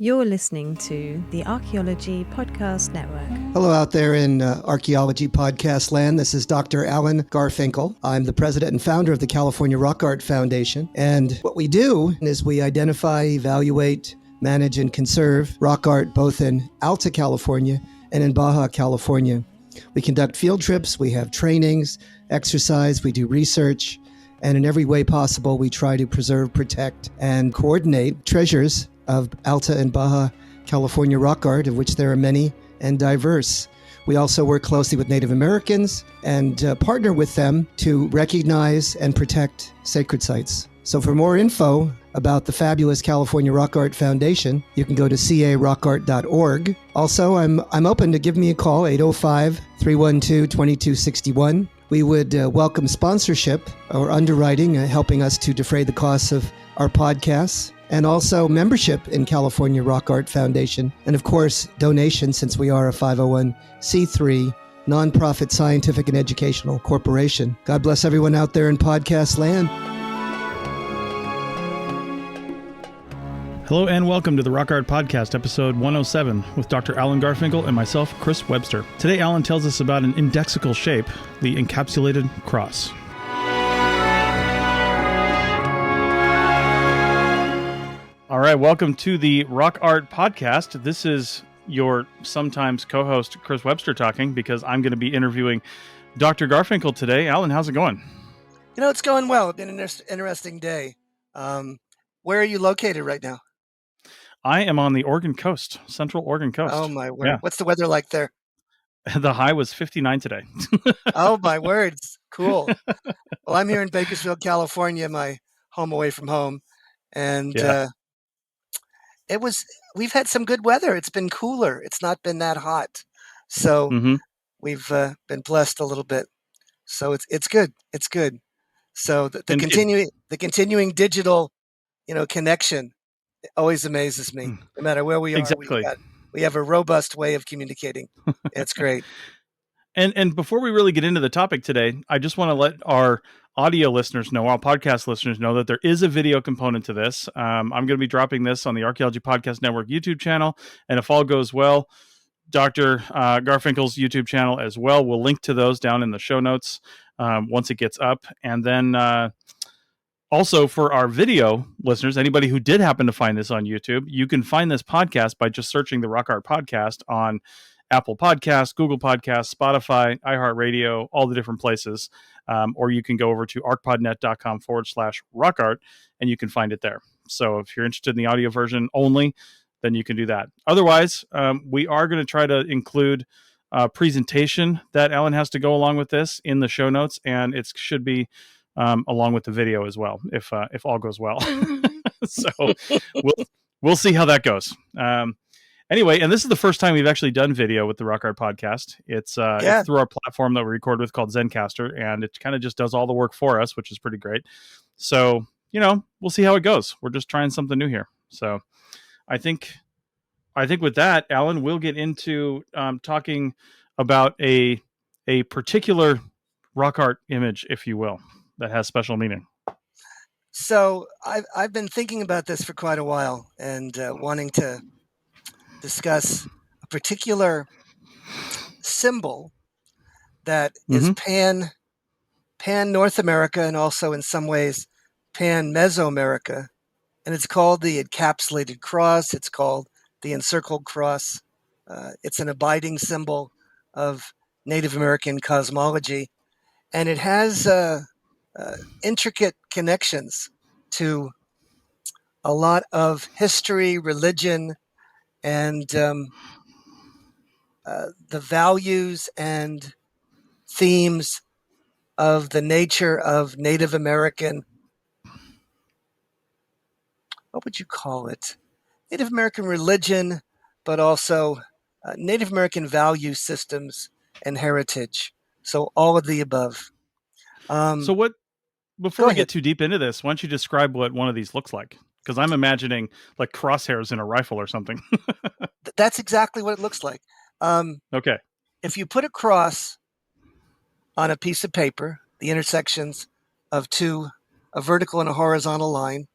You're listening to the Archaeology Podcast Network. Hello out there in Archaeology Podcast land. This is Dr. Alan Garfinkel. I'm the president and founder of the California Rock Art Foundation. And what we do is we identify, evaluate, manage, and conserve rock art both in Alta California and in Baja California. We conduct field trips, we have trainings, exercise, we do research, and in every way possible, we try to preserve, protect, and coordinate treasures of Alta and Baja California rock art, of which there are many and diverse. We also work closely with Native Americans and partner with them to recognize and protect sacred sites. So for more info about the fabulous California Rock Art Foundation, you can go to carockart.org. Also, I'm open to give me a call, 805-312-2261. We would welcome sponsorship or underwriting, helping us to defray the costs of our podcasts, and also membership in California Rock Art Foundation, and of course, donations, since we are a 501c3 nonprofit scientific and educational corporation. God bless everyone out there in podcast land. Hello and welcome to the Rock Art Podcast, episode 107, with Dr. Alan Garfinkel and myself, Chris Webster. Today, Alan tells us about an indexical shape, the Encapsulated Cross. All right, welcome to the Rock Art Podcast. This is your sometimes co-host, Chris Webster, talking, because I'm going to be interviewing Dr. Garfinkel today. Alan, how's it going? You know, it's going well. It's been an interesting day. Where are you located right now? I am on the Oregon coast, central Oregon coast. Oh, my word. Yeah. What's the weather like there? The high was 59 today. Oh, my words. Cool. Well, I'm here in Bakersfield, California, my home away from home. And we've had some good weather. It's been cooler. It's not been that hot. So we've been blessed a little bit. So it's good. It's good. So the continuing digital, connection always amazes me. No matter where we are, exactly. We have a robust way of communicating. It's great. And before we really get into the topic today, I just want to let our audio listeners know, our podcast listeners know, that there is a video component to this. I'm going to be dropping this on the Archaeology Podcast Network YouTube channel, and if all goes well, Dr. Garfinkel's YouTube channel as well. We'll link to those down in the show notes once it gets up. And then also for our video listeners, anybody who did happen to find this on YouTube, you can find this podcast by just searching the Rock Art Podcast on Apple Podcasts, Google Podcasts, Spotify, iHeartRadio, all the different places. Or you can go over to ArchPodNet.com/rockart and you can find it there. So if you're interested in the audio version only, then you can do that. Otherwise, we are going to try to include a presentation that Alan has to go along with this in the show notes, and it should be along with the video as well, if all goes well. So we'll see how that goes. Anyway, and this is the first time we've actually done video with the Rock Art Podcast. It's through our platform that we record with called Zencastr, and it kind of just does all the work for us, which is pretty great. So, we'll see how it goes. We're just trying something new here. So I think with that, Alan, we'll get into talking about a particular rock art image, if you will, that has special meaning. So I've been thinking about this for quite a while and wanting to discuss a particular symbol that is pan North America and also in some ways pan Mesoamerica, and it's called the Encapsulated Cross. It's called the Encircled Cross. It's an abiding symbol of Native American cosmology, and it has intricate connections to a lot of history, religion, and the values and themes of the nature of Native American, what would you call it? Native American religion, but also Native American value systems and heritage. So all of the above. Before we get too deep into this, why don't you describe what one of these looks like? Because I'm imagining like crosshairs in a rifle or something. That's exactly what it looks like. Okay. If you put a cross on a piece of paper, the intersections of a vertical and a horizontal line,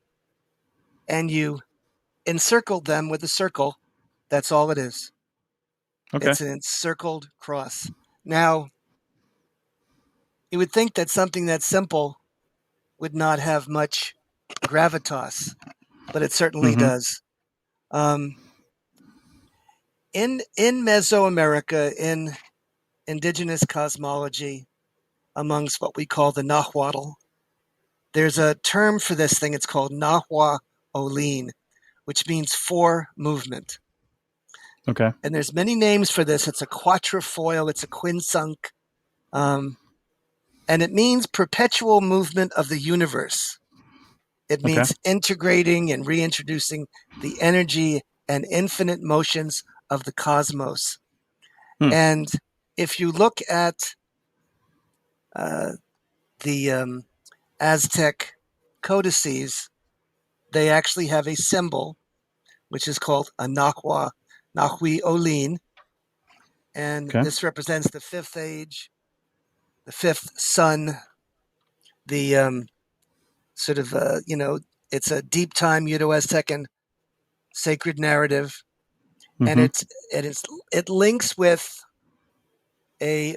and you encircled them with a circle. That's all it is. Okay. It's an encircled cross. Now, you would think that something that simple would not have much gravitas, but it certainly does. In Mesoamerica, in indigenous cosmology, amongst what we call the Nahuatl, there's a term for this thing. It's called Nahua Olin, which means four movement. Okay. And there's many names for this. It's a quatrefoil, it's a quinsunk, and it means perpetual movement of the universe. It means integrating and reintroducing the energy and infinite motions of the cosmos. And if you look at the Aztec codices, they actually have a symbol which is called a Nahui Olin. And this represents the fifth age, the fifth sun, the sort of, it's a deep time Uto-Aztecan sacred narrative. And it links with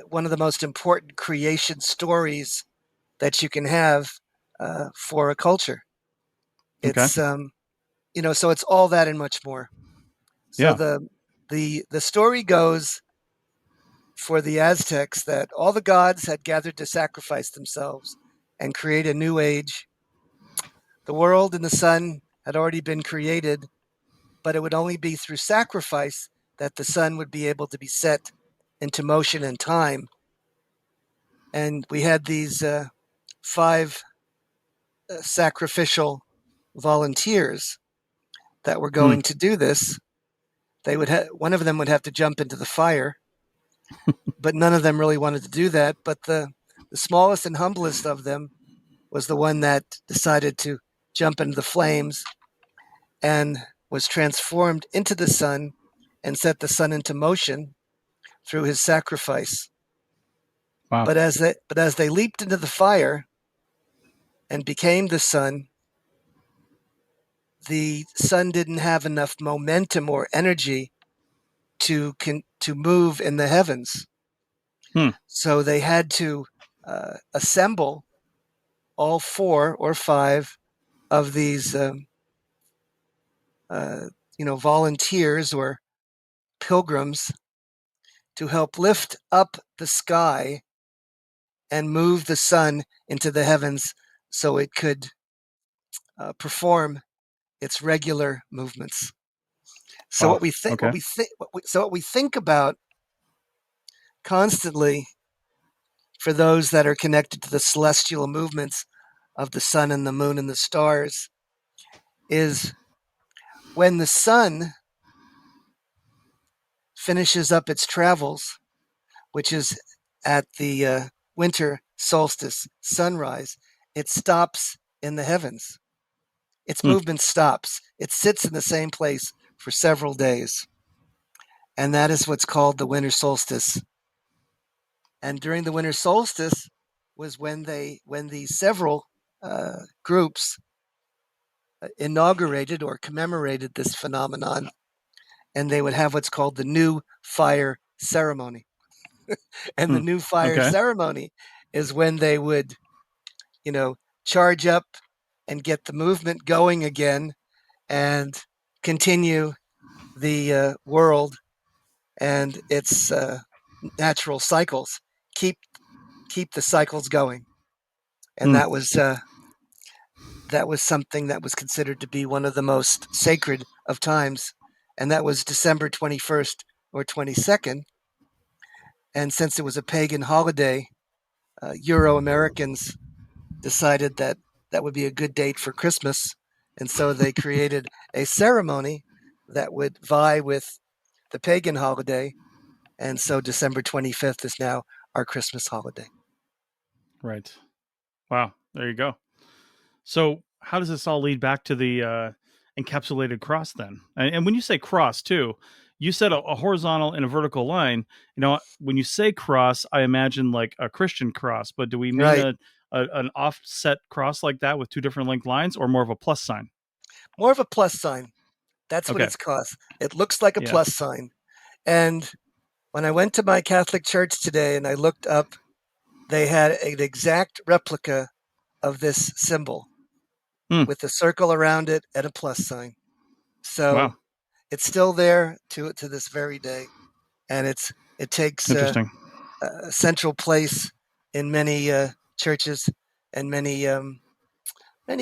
one of the most important creation stories that you can have for a culture. It's so it's all that and much more. So the story goes for the Aztecs that all the gods had gathered to sacrifice themselves and create a new age. The world and the sun had already been created, but it would only be through sacrifice that the sun would be able to be set into motion and time. And we had these 5 sacrificial volunteers that were going to do this. They would one of them would have to jump into the fire, but none of them really wanted to do that. But the smallest and humblest of them was the one that decided to jump into the flames and was transformed into the sun and set the sun into motion through his sacrifice. Wow. But as they leaped into the fire and became the sun didn't have enough momentum or energy to move in the heavens. So they had to assemble all 4 or 5 of these volunteers or pilgrims to help lift up the sky and move the sun into the heavens so it could perform its regular movements. So what we think about constantly for those that are connected to the celestial movements of the sun and the moon and the stars is when the sun finishes up its travels, which is at the winter solstice sunrise, it stops in the heavens. Its movement stops. It sits in the same place for several days. And that is what's called the winter solstice. And during the winter solstice was when these several groups inaugurated or commemorated this phenomenon, and they would have what's called the New Fire Ceremony. And the New Fire Ceremony is when they would, charge up and get the movement going again and continue the world and its natural cycles. Keep the cycles going. And that was something that was considered to be one of the most sacred of times. And that was December 21st or 22nd. And since it was a pagan holiday, Euro-Americans decided that would be a good date for Christmas. And so they created a ceremony that would vie with the pagan holiday. And so December 25th is now our Christmas holiday. Right. Wow. There you go. So how does this all lead back to the encapsulated cross then? And when you say cross too, you said a horizontal and a vertical line. When you say cross, I imagine like a Christian cross, but do we mean an offset cross like that with 2 different length lines or more of a plus sign? More of a plus sign. That's what Okay. it's called. It looks like a Yeah. plus sign. And when I went to my Catholic church today and I looked up, they had an exact replica of this symbol with a circle around it and a plus sign. So Wow. it's still there to this very day, and it takes a Interesting. central place in many churches and many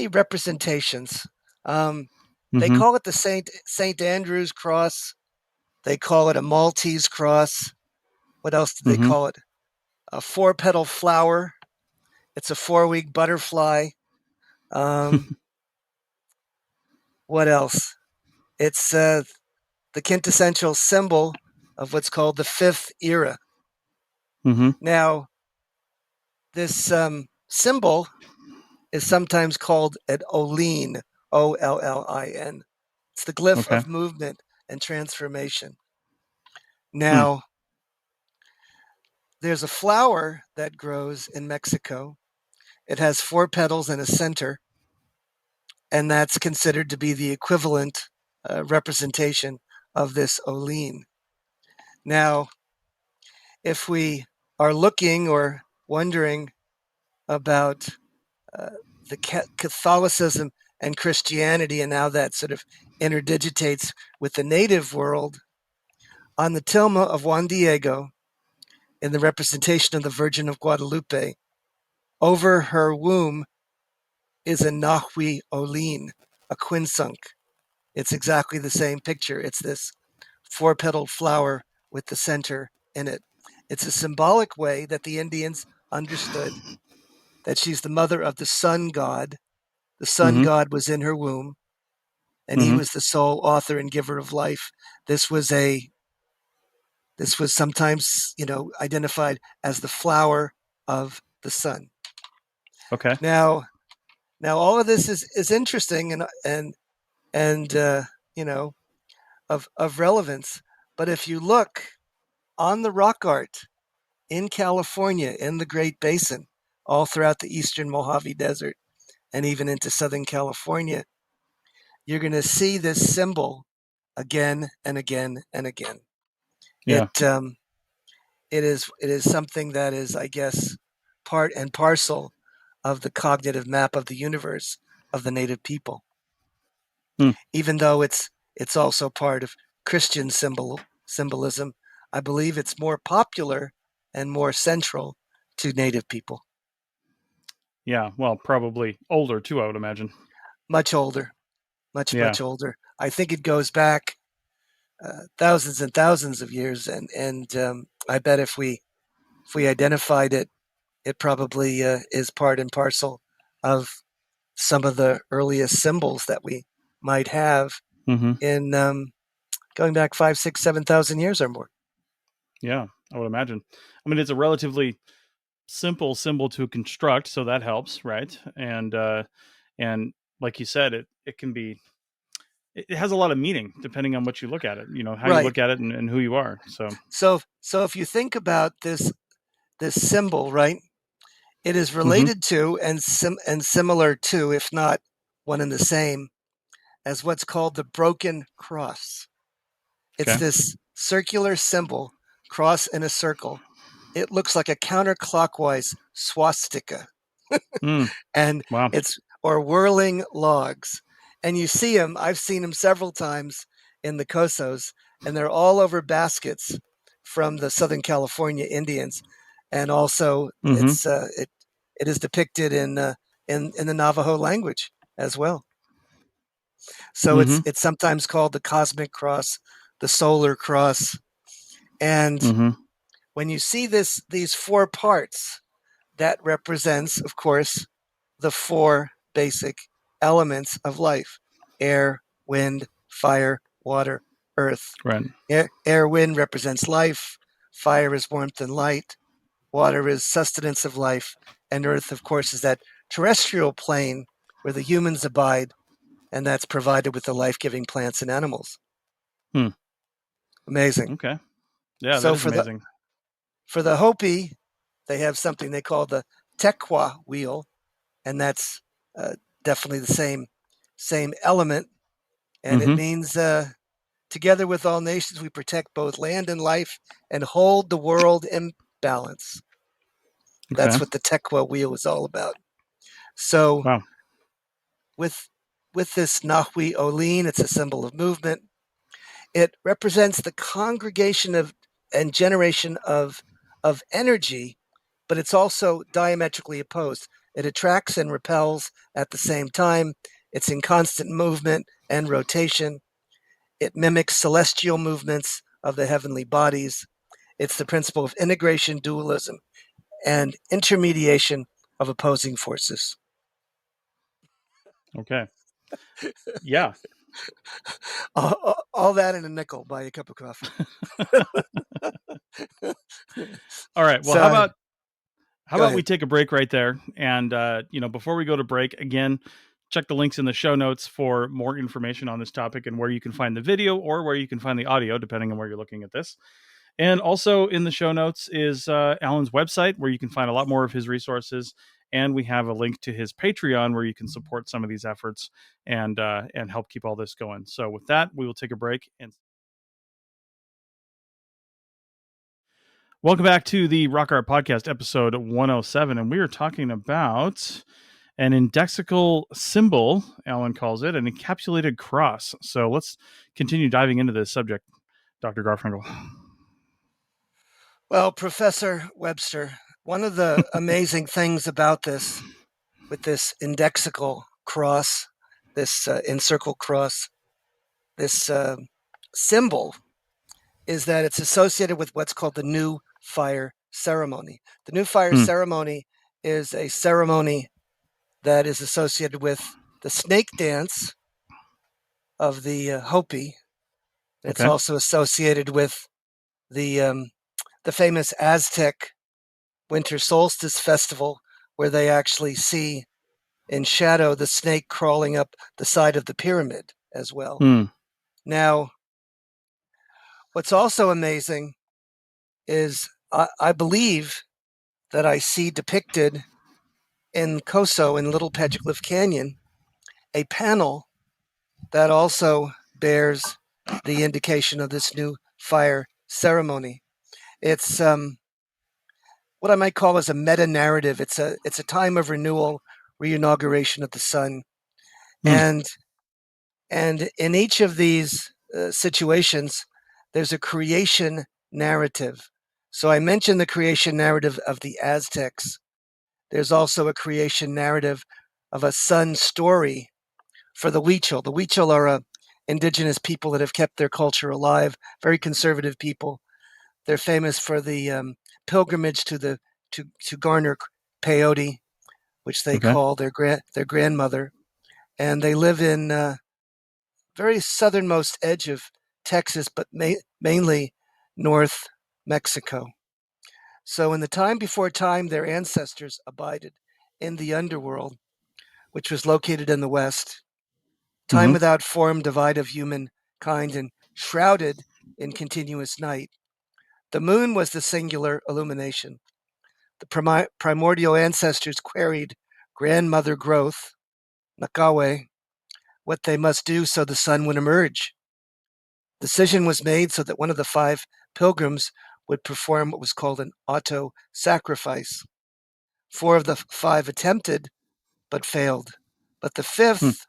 representations. They Mm-hmm. call it the Saint Andrew's cross. They call it a Maltese cross. What else did they Mm-hmm. call it? A 4-petal flower. It's a 4-week butterfly. What else? It's the quintessential symbol of what's called the fifth era. Mm-hmm. Now, this symbol is sometimes called an Ollin, Ollin. It's the glyph Okay. of movement and transformation. Hmm. Now, there's a flower that grows in Mexico. It has 4 petals and a center, and that's considered to be the equivalent representation of this Ollin. Now, if we are looking or wondering about uh, the Catholicism and Christianity and how that sort of interdigitates with the native world, on the tilma of Juan Diego, in the representation of the Virgin of Guadalupe, over her womb is a Nahui Olin, a quinsunk. It's exactly the same picture. It's this 4-petaled flower with the center in it. It's a symbolic way that the Indians understood that she's the mother of the sun god. The sun Mm-hmm. god was in her womb, and he Mm-hmm. was the sole author and giver of life. This was sometimes, identified as the flower of the sun. Okay. Now, all of this is interesting and of relevance. But if you look on the rock art in California, in the Great Basin, all throughout the eastern Mojave Desert, and even into Southern California, you're going to see this symbol again and again and again. Yeah. It is something that is, I guess, part and parcel of the cognitive map of the universe of the native people. Hmm. Even though it's also part of Christian symbolism, I believe it's more popular and more central to native people. Yeah. Well, probably older too, I would imagine. Much older, much Yeah. much older. I think it goes back thousands and thousands of years, and I bet if we identified it, it probably is part and parcel of some of the earliest symbols that we might have Mm-hmm. in going back 5, 6, 7,000 years or more. Yeah. I would imagine. I mean, it's a relatively simple symbol to construct, so that helps, right? And like you said, it can be it has a lot of meaning depending on what you look at it, how you Right. look at it and who you are. So So if you think about this symbol, right, it is mm-hmm. related to and similar to, if not one and the same, as what's called the broken cross. It's Okay. this circular symbol, cross in a circle. It looks like a counterclockwise swastika, Mm. and Wow. it's or whirling logs. And you see them. I've seen them several times in the Cosos, and they're all over baskets from the Southern California Indians, and also Mm-hmm. it is depicted in the Navajo language as well. So Mm-hmm. it's sometimes called the cosmic cross, the solar cross, and Mm-hmm. when you see these 4 parts, that represents, of course, the 4 basic elements of life: air, wind, fire, water, earth. Right. Wind represents life, fire is warmth and light, water is sustenance of life, and earth, of course, is that terrestrial plane where the humans abide, and that's provided with the life-giving plants and animals. Hmm. Amazing. Okay. Yeah, that So is amazing. for the Hopi, they have something they call the Tekwa wheel, and that's definitely the same element. And it means together with all nations, we protect both land and life and hold the world in balance. Okay. That's what the Tekwa wheel is all about. So Wow. with this Nahui Olin, it's a symbol of movement. It represents the congregation of and generation of energy, but it's also diametrically opposed. It attracts and repels at the same time. It's in constant movement and rotation. It mimics celestial movements of the heavenly bodies. It's the principle of integration, dualism, and intermediation of opposing forces. Okay. Yeah. All that in a nickel. Buy a cup of coffee. All right. Well, So, how go about ahead. we take a break right there? And, before we go to break, again, check the links in the show notes for more information on this topic and where you can find the video or where you can find the audio, depending on where you're looking at this. And also in the show notes is Alan's website, where you can find a lot more of his resources. And we have a link to his Patreon, where you can support some of these efforts and help keep all this going. So with that, we will take a break. And welcome back to the Rock Art Podcast, episode 107. And we are talking about an indexical symbol, Alan calls it, an encapsulated cross. So let's continue diving into this subject, Dr. Garfinkel. Well, Professor Webster, one of the amazing things about this, with this indexical cross, this encircled cross, this symbol, is that it's associated with what's called the New Fire Ceremony. The New Fire Ceremony is a ceremony that is associated with the snake dance of the Hopi. It's Okay. also associated with the famous Aztec winter solstice festival, where they actually see in shadow the snake crawling up the side of the pyramid as well. Now, what's also amazing is I believe that I see depicted in Coso, in Little Petroglyph Canyon, a panel that also bears the indication of this new fire ceremony. It's what I might call as a meta narrative. It's a time of renewal, reinauguration of the sun, and in each of these situations, there's a creation narrative. So I mentioned the creation narrative of the Aztecs. There's also a creation narrative of a sun story for the Huichol. The Huichol are a indigenous people that have kept their culture alive, very conservative people. They're famous for the pilgrimage to garner peyote, which they call their grandmother, and they live in very southernmost edge of Texas, but mainly North Mexico. So in the time before time, their ancestors abided in the underworld, which was located in the west. Time without form, divide of humankind, and shrouded in continuous night. The moon was the singular illumination. The primordial ancestors queried grandmother growth, Nakawe, what they must do so the sun would emerge. Decision was made so that one of the 5 pilgrims would perform what was called an auto sacrifice. 4 of the 5 attempted, but failed. But the 5th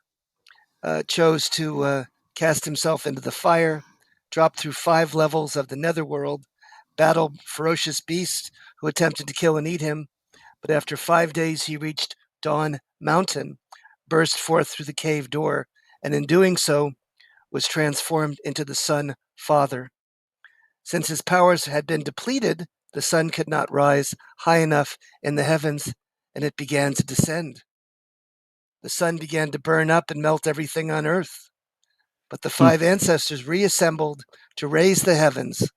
chose to cast himself into the fire, drop through 5 levels of the netherworld, battle ferocious beasts who attempted to kill and eat him. But after 5 days, he reached Dawn Mountain, burst forth through the cave door, and in doing so, was transformed into the Sun Father. Since his powers had been depleted, the sun could not rise high enough in the heavens, and it began to descend. The sun began to burn up and melt everything on earth. But the 5 ancestors reassembled to raise the heavens,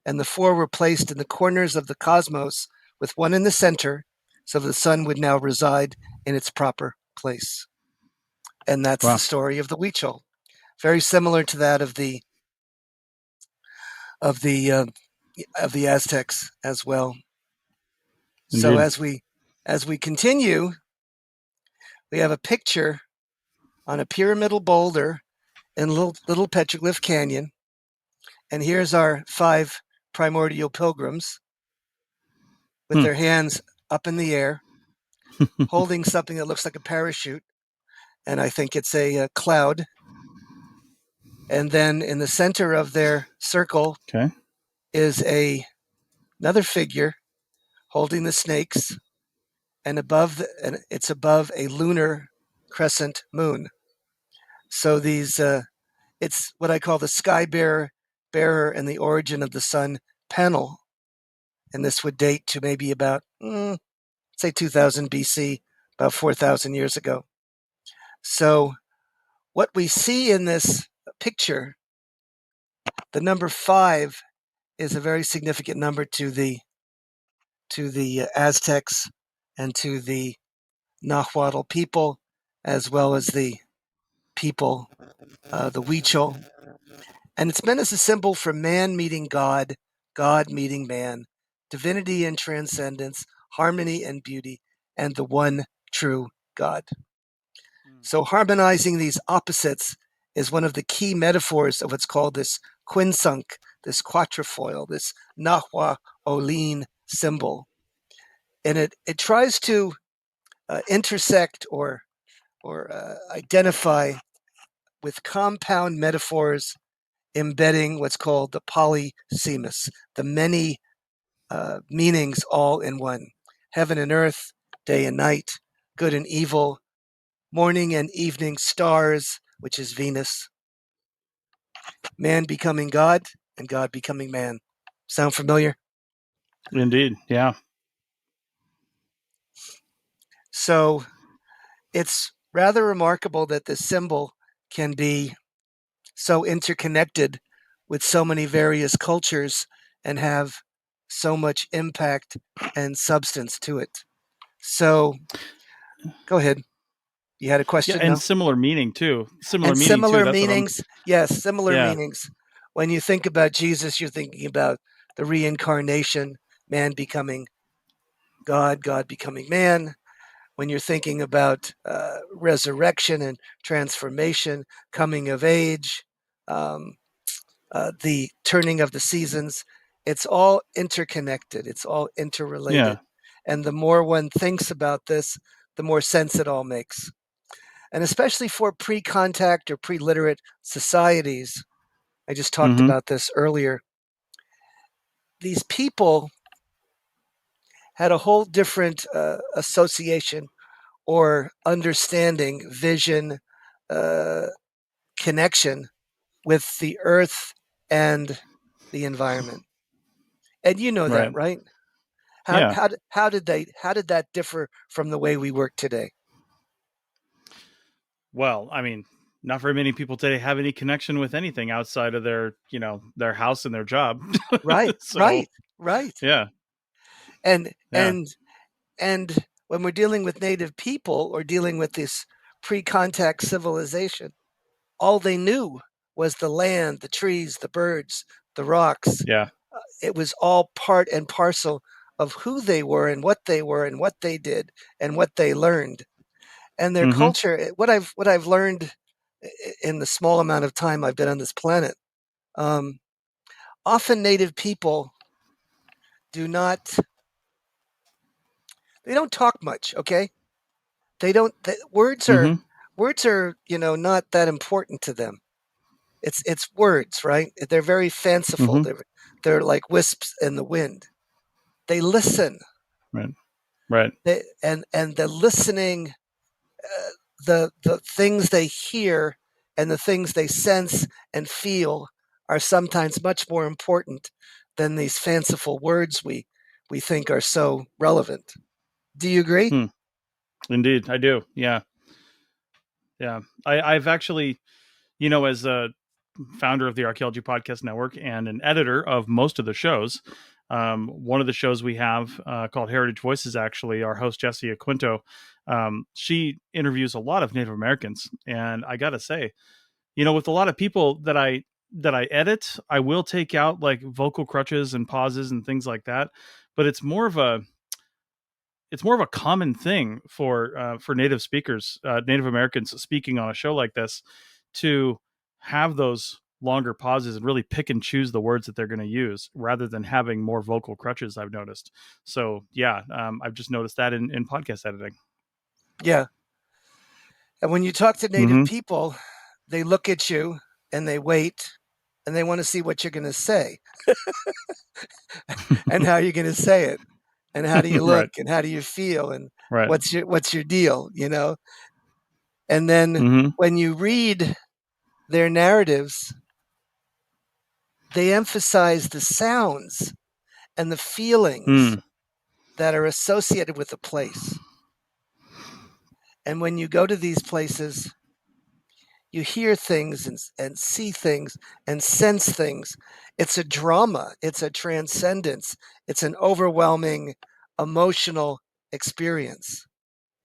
and the 4 were placed in the corners of the cosmos, with one in the center, so the sun would now reside in its proper place. And that's the story of the Huichol. Very similar to that of the Aztecs as well. Indeed. So as we continue, we have a picture on a pyramidal boulder in little petroglyph canyon. And here's our 5 primordial pilgrims with their hands up in the air, holding something that looks like a parachute. And I think it's a cloud. And then in the center of their circle Okay. is another figure holding the snakes, and it's above a lunar crescent moon. So it's what I call the sky bearer and the origin of the sun panel. And this would date to maybe about, say 2000 BC, about 4,000 years ago. So what we see in this picture, the number 5 is a very significant number to the Aztecs and to the Nahuatl people, as well as the people, the Huichol. And it's meant as a symbol for man meeting God, God meeting man, divinity and transcendence, harmony and beauty, and the one true God. So harmonizing these opposites is one of the key metaphors of what's called this quinsunk, this quatrefoil, this Nahuatl symbol. And it tries to intersect or identify with compound metaphors embedding what's called the polysemous, the many meanings all in one. Heaven and earth, day and night, good and evil, morning and evening stars, which is Venus, man becoming God, and God becoming man. Sound familiar? Indeed. Yeah. So it's rather remarkable that this symbol can be so interconnected with so many various cultures and have so much impact and substance to it. So go ahead. You had a Yeah. question? And No? similar meaning too. Similar And meaning too. similar That's what I'm. meanings. Yes, similar Yeah. meanings. When you think about Jesus, you're thinking about the reincarnation, man becoming God, God becoming man. When you're thinking about resurrection and transformation, coming of age, um, the turning of the seasons, it's all interconnected, it's all interrelated. Yeah. And the more one thinks about this, the more sense it all makes. And especially for pre contact or pre literate societies, I just talked Mm-hmm. about this earlier. These people had a whole different association or understanding, vision, uh, connection with the earth and the environment. And you know that, Right. right? How Yeah. how how did that differ from the way we work today? Well, I mean, not very many people today have any connection with anything outside of their, their house and their job. Right, So, right, right. yeah. And Yeah. when we're dealing with native people or dealing with this pre-contact civilization, all they knew was the land, the trees, the birds, the rocks. Yeah. It was all part and parcel of who they were and what they were and what they did and what they learned. And their Mm-hmm. culture, what I've learned in the small amount of time I've been on this planet, um, often native people do not they don't talk much. Okay, they don't. Mm-hmm. Words are not that important to them. It's words, right? They're very fanciful. Mm-hmm. They're like wisps in the wind. They listen. Right. Right. And the listening, the things they hear and the things they sense and feel are sometimes much more important than these fanciful words we think are so relevant. Do you agree? Hmm. Indeed, I do. Yeah. Yeah. I've actually, as a founder of the Archaeology Podcast Network and an editor of most of the shows, one of the shows we have called Heritage Voices, actually, our host, Jessie Aquinto, she interviews a lot of Native Americans. And I got to say, with a lot of people that I edit, I will take out like vocal crutches and pauses and things like that. But it's more of a common thing for native speakers, Native Americans speaking on a show like this, to have those longer pauses and really pick and choose the words that they're going to use rather than having more vocal crutches, I've noticed. So yeah, I've just noticed that in podcast editing. Yeah. And when you talk to native Mm-hmm. people, they look at you and they wait and they want to see what you're going to say and how you're going to say it and how do you look Right. and how do you feel and Right. what's your deal, you know? And then Mm-hmm. when you read their narratives, they emphasize the sounds and the feelings Mm. that are associated with a place. And when you go to these places, you hear things and see things and sense things. It's a drama, it's a transcendence, it's an overwhelming emotional experience.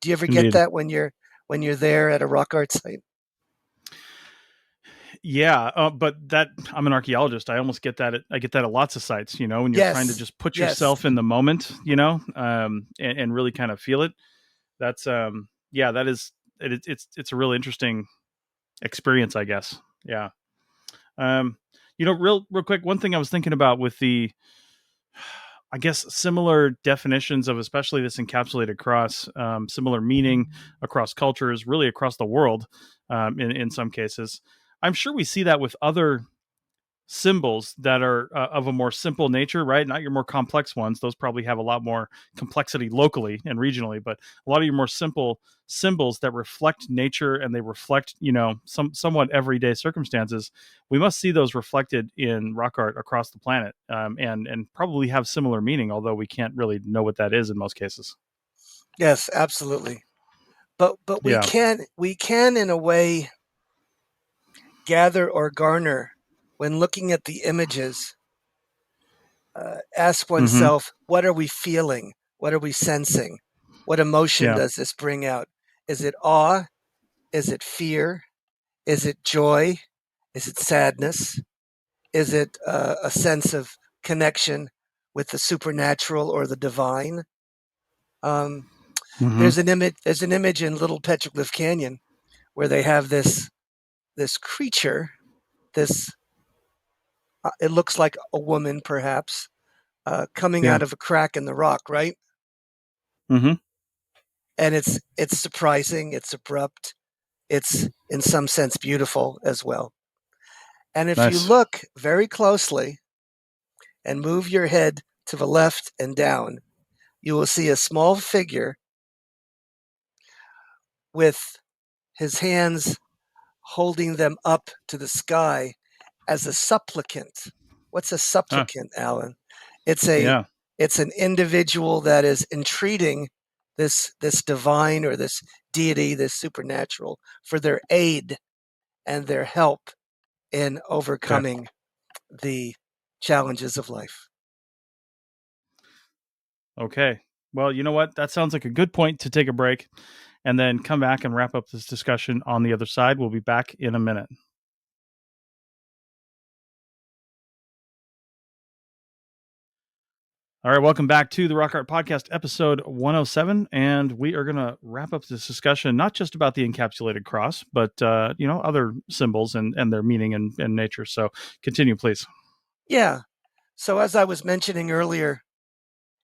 Do you ever get Indeed. that when you're there at a rock art site? Yeah, but that I'm an archaeologist. I almost get that. I get that at lots of sites. You know, when you're trying to Yes. just put Yes. yourself in the moment, you know, and really kind of feel it. That's yeah, that is it's a really interesting experience, I guess. Yeah. Um, you know, real quick, one thing I was thinking about with the, I guess, similar definitions of especially this encapsulated cross, similar meaning across cultures, really across the world, in some cases. I'm sure we see that with other symbols that are of a more simple nature, right? Not your more complex ones. Those probably have a lot more complexity locally and regionally, but a lot of your more simple symbols that reflect nature and they reflect, you know, somewhat everyday circumstances. We must see those reflected in rock art across the planet, and probably have similar meaning, although we can't really know what that is in most cases. Yes, absolutely. But Yeah. we can in a way gather or garner when looking at the images. Ask Mm-hmm. oneself, what are we feeling? What are we sensing? What emotion Yeah. does this bring out? Is it awe? Is it fear? Is it joy? Is it sadness? Is it a sense of connection with the supernatural or the divine? Um, Mm-hmm. there's an image. There's an image in Little Petroglyph Canyon where they have this creature. This it looks like a woman, perhaps, coming Yeah. out of a crack in the rock, right? Mm-hmm. And it's surprising. It's abrupt. It's in some sense beautiful as well. And if you Nice. look very closely and move your head to the left and down, you will see a small figure with his hands holding them up to the sky as a supplicant. What's a Ah, supplicant, Alan? It's a yeah. it's an individual that is entreating this divine or this deity, this supernatural, for their aid and their help in Okay. overcoming the challenges of life. Okay. Well, you know what? That sounds like a good point to take a break and then come back and wrap up this discussion on the other side. We'll be back in a minute. All right, welcome back to the Rock Art Podcast, episode 107, and we are going to wrap up this discussion not just about the encapsulated cross, but you know, other symbols and their meaning and nature. So, continue, please. Yeah. So as I was mentioning earlier,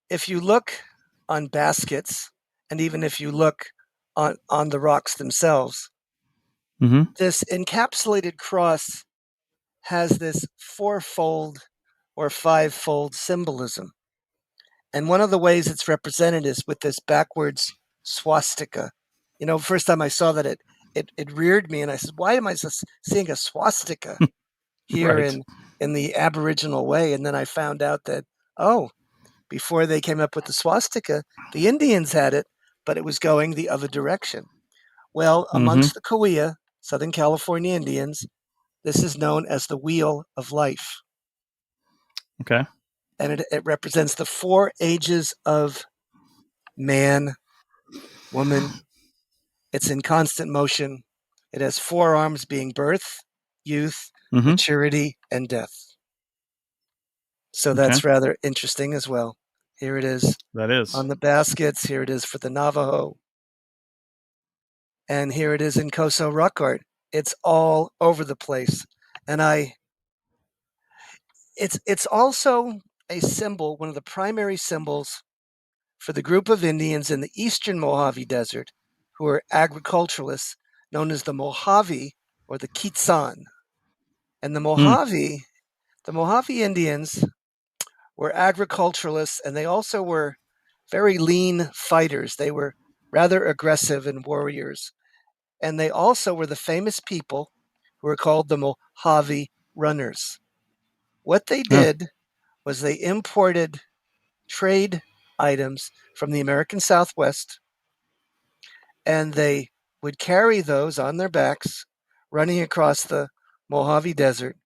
if you look on baskets, and even if you look on the rocks themselves, Mm-hmm. this encapsulated cross has this fourfold or fivefold symbolism. And one of the ways it's represented is with this backwards swastika. You know, first time I saw that, it reared me, and I said, "Why am I seeing a swastika here Right. in the Aboriginal way?" And then I found out that, oh, before they came up with the swastika, the Indians had it, but it was going the other direction. Well, Mm-hmm. amongst the Cahuilla, Southern California Indians, this is known as the Wheel of Life. Okay. And it represents the four ages of man, woman. It's in constant motion. It has four arms being birth, youth, Mm-hmm. maturity, and death. So Okay. that's rather interesting as well. Here it is That is. on the baskets. Here it is for the Navajo. And here it is in Coso rock art. It's all over the place. And it's also a symbol, one of the primary symbols for the group of Indians in the eastern Mojave Desert who are agriculturalists, known as the Mojave or the Kitsan. And the Mojave Indians were agriculturalists, and they also were very lean fighters. They were rather aggressive and warriors. And they also were the famous people who were called the Mojave Runners. What they Huh. did was they imported trade items from the American Southwest, and they would carry those on their backs, running across the Mojave Desert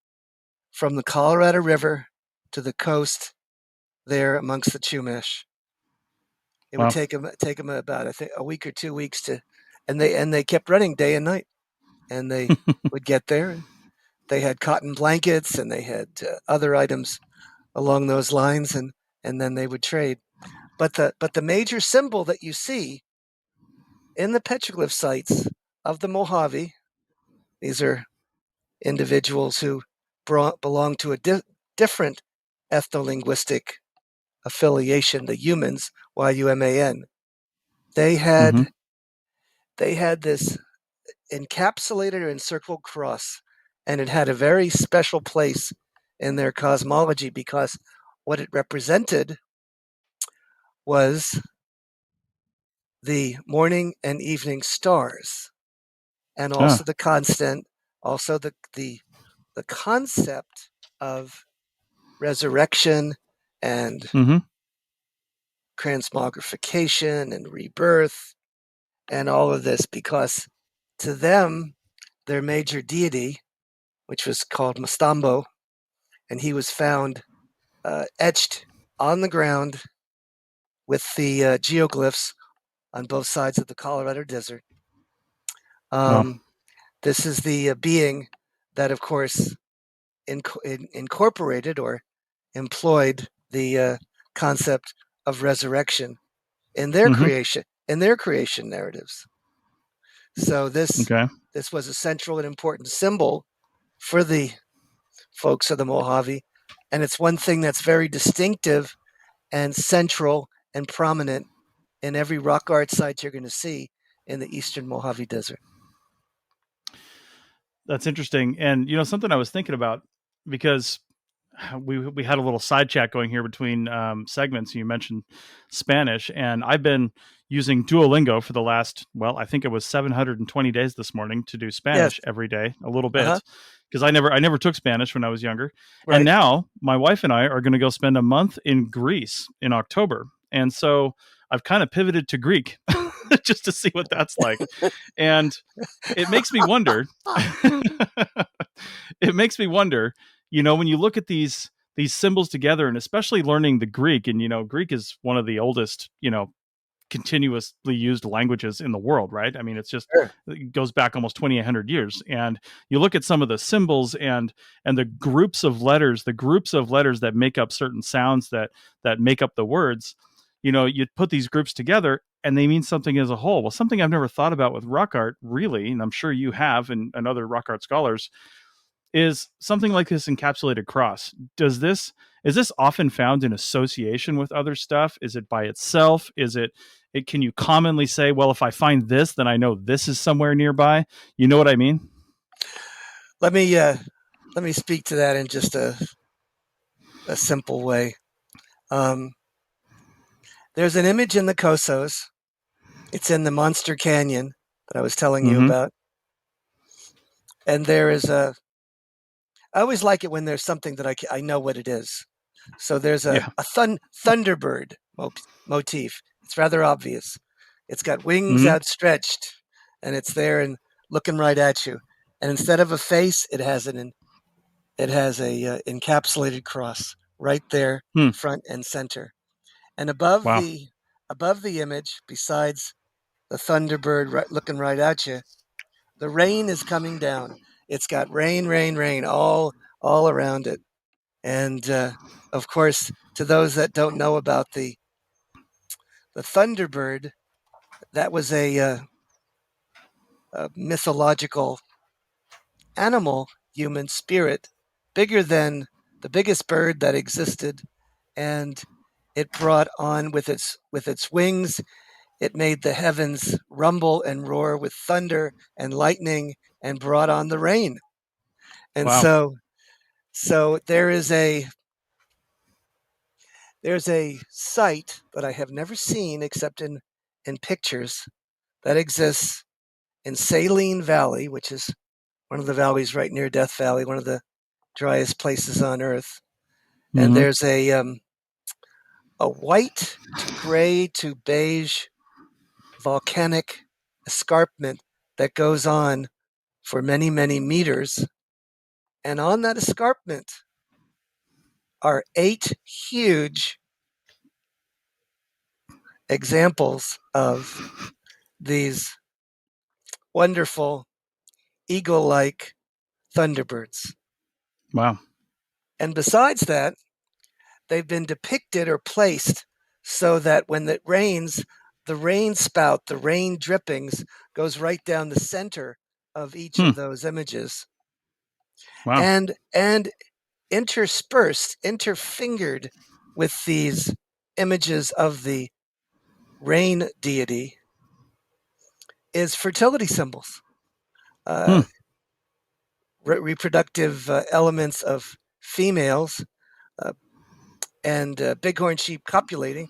from the Colorado River to the coast there amongst the Chumash. It would Wow. take them about, I think, a week or 2 weeks and they kept running day and night, and they would get there. And they had cotton blankets, and they had other items along those lines, and then they would trade. But the major symbol that you see in the petroglyph sites of the Mojave, these are individuals who belong to a different ethno-linguistic affiliation, the Humans, Yuman. They Mhm. had this encapsulated or encircled cross, and it had a very special place in their cosmology because what it represented was the morning and evening stars, and also Ah. the constant, also the concept of resurrection and Mhm. transmogrification and rebirth and all of this, because to them, their major deity, which was called Mastambo, and he was found etched on the ground with the geoglyphs on both sides of the Colorado Desert. Wow. This is the being that, of course, incorporated or employed the concept of resurrection in their Mhm. creation narratives. So this Okay. was a central and important symbol for the folks of the Mojave, and it's one thing that's very distinctive and central and prominent in every rock art site you're going to see in the eastern Mojave Desert. That's interesting. And something I was thinking about, because we had a little side chat going here between segments. You mentioned Spanish, and I've been using Duolingo for the last, well, I think it was 720 days this morning to do Yes. Spanish every day, a little Uh-huh. bit, because I never took Spanish when I was younger. And Right. now my wife and I are going to go spend a month in Greece in October, and so I've kind of pivoted to Greek just to see what that's like. And it makes me wonder. It makes me wonder, when you look at these symbols together, and especially learning the Greek, and Greek is one of the oldest, continuously used languages in the world, right? I mean, Sure. it goes back almost 2,800 years. And you look at some of the symbols and the groups of letters, that make up certain sounds that make up the words. You put these groups together and they mean something as a whole. Well, something I've never thought about with rock art, really, and I'm sure you have, and other rock art scholars, is something like this encapsulated cross. Is this often found in association with other stuff? Is it by itself? Can you commonly say, well, if I find this, then I know this is somewhere nearby? You know what I mean? Let me speak to that in just a simple way. There's an image in the Cosos. It's in the Monster Canyon that I was telling you Mm-hmm. about. And there is I always like it when there's something that I know what it is. So there's a Yeah. thunderbird motif. It's rather obvious. It's got wings Mm-hmm. outstretched, and it's there and looking right at you. And instead of a face, it has a encapsulated cross right there, Hmm. front and center. And Wow. above the image, besides the thunderbird looking right at you, the rain is coming down. It's got rain, rain, rain all around it. And of course, to those that don't know about the thunderbird, that was a mythological animal human spirit, bigger than the biggest bird that existed, and it brought on with its wings. It made the heavens rumble and roar with thunder and lightning, and brought on the rain. And Wow. so there's a site that I have never seen except in pictures, that exists in Saline Valley, which is one of the valleys right near Death Valley, one of the driest places on Earth. And there's a white to gray to beige volcanic escarpment that goes on for many, many meters. And on that escarpment are 8 huge examples of these wonderful eagle-like thunderbirds. Wow. And besides that, they've been depicted or placed so that when it rains, the rain spout, the rain drippings, goes right down the center of each of those images. Wow. And interspersed, interfingered with these images of the rain deity is fertility symbols, reproductive elements of females, and bighorn sheep copulating,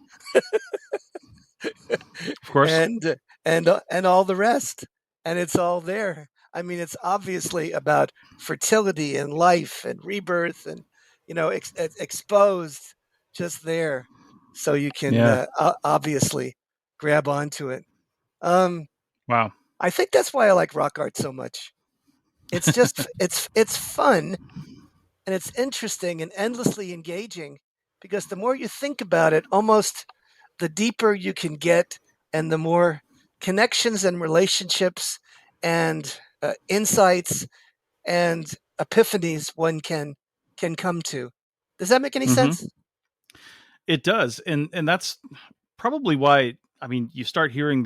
Of course. and all the rest, and it's all there. I mean, it's obviously about fertility and life and rebirth, and exposed just there, so you can obviously grab onto it. Wow. I think that's why I like rock art so much. It's just it's fun, and it's interesting and endlessly engaging, because the more you think about it, almost the deeper you can get, and the more connections and relationships and insights and epiphanies one can come to. Does that make any sense? It does. And that's probably why, I mean, you start hearing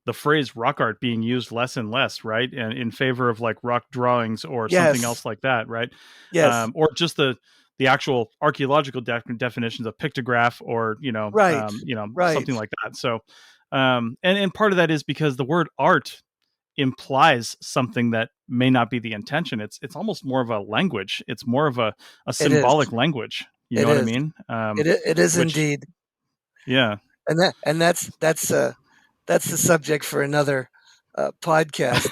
the phrase rock art being used less and less, right? And in favor of like rock drawings or something Yes. else like that, right? Yes. Or just the actual archaeological definitions of pictograph, or Right. Right. something like that. So, and part of that is because the word art implies something that may not be the intention. It's almost more of a language. It's more of a It is. symbolic language. You know It what I is. mean? It is Which, indeed. yeah. And that's the subject for another podcast.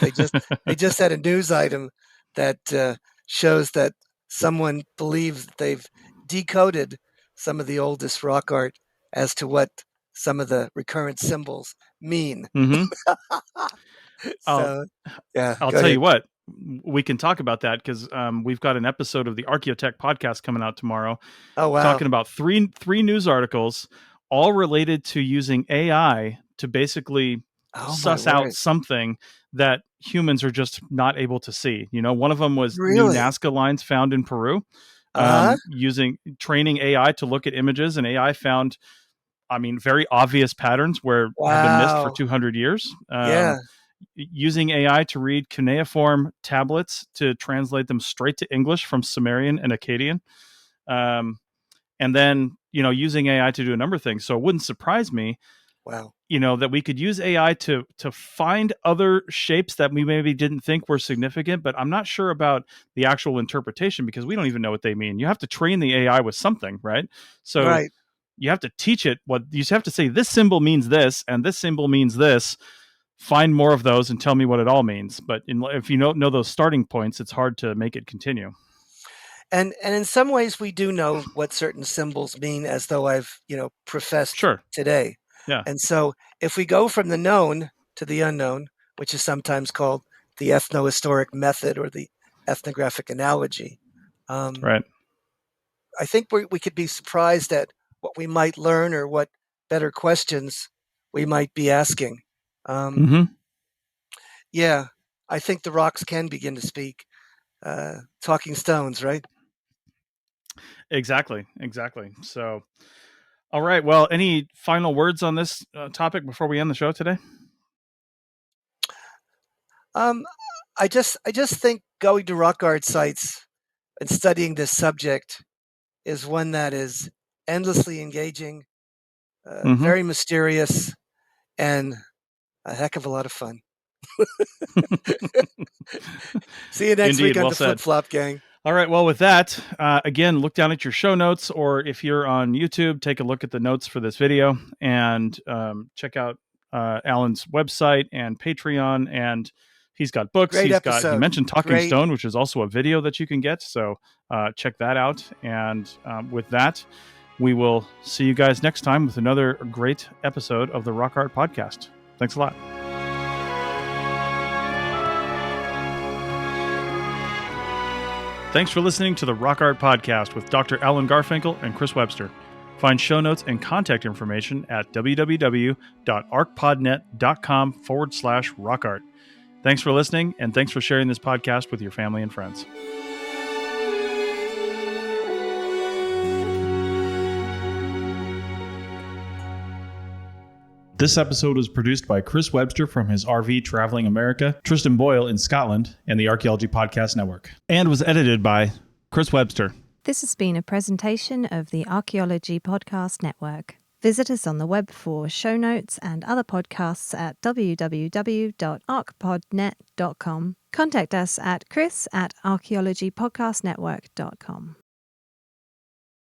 They just had a news item that shows that someone believes that they've decoded some of the oldest rock art as to what some of the recurrent symbols mean. Mm-hmm. I'll So, yeah, I'll go tell you ahead. what, we can talk about that because we've got an episode of the Archaeotech podcast coming out tomorrow, Oh, wow. talking about three news articles, all related to using AI to basically Oh, my suss out word. something that humans are just not able to see. One of them was new Really? Nazca lines found in Peru, Uh-huh. using training AI to look at images, and AI found, I mean, very obvious patterns where have been missed for Wow. 200 years. Yeah. Using AI to read cuneiform tablets to translate them straight to English from Sumerian and Akkadian. And then, using AI to do a number of things. So it wouldn't surprise me, Wow. that we could use AI to find other shapes that we maybe didn't think were significant, but I'm not sure about the actual interpretation because we don't even know what they mean. You have to train the AI with something, right? So Right. you have to teach it what you have to say. This symbol means this, and this symbol means this. Find more of those and tell me what it all means. But if you don't know those starting points, it's hard to make it continue. And in some ways, we do know what certain symbols mean, as though I've professed Sure. today. Yeah. And so, if we go from the known to the unknown, which is sometimes called the ethnohistoric method or the ethnographic analogy, Right. I think we could be surprised at what we might learn, or what better questions we might be asking. Mm-hmm. Yeah, I think the rocks can begin to speak. Talking stones, right? Exactly. So, all right. Well, any final words on this topic before we end the show today? Um, I just think going to rock art sites and studying this subject is one that is endlessly engaging, very mysterious, and a heck of a lot of fun. See you next Indeed, week on well the said. Flip Flop Gang. All right. Well, with that, again, look down at your show notes, or if you're on YouTube, take a look at the notes for this video and check out Alan's website and Patreon. And he's got books. Great He episode. mentioned Talking Great. Stone, which is also a video that you can get. So check that out. And with that, we will see you guys next time with another great episode of the Rock Art Podcast. Thanks a lot. Thanks for listening to the Rock Art Podcast with Dr. Alan Garfinkel and Chris Webster. Find show notes and contact information at www.archpodnet.com/rockart. Thanks for listening, and thanks for sharing this podcast with your family and friends. This episode was produced by Chris Webster from his RV Traveling America, Tristan Boyle in Scotland, and the Archaeology Podcast Network, and was edited by Chris Webster. This has been a presentation of the Archaeology Podcast Network. Visit us on the web for show notes and other podcasts at www.archpodnet.com. Contact us at chris@archaeologypodcastnetwork.com.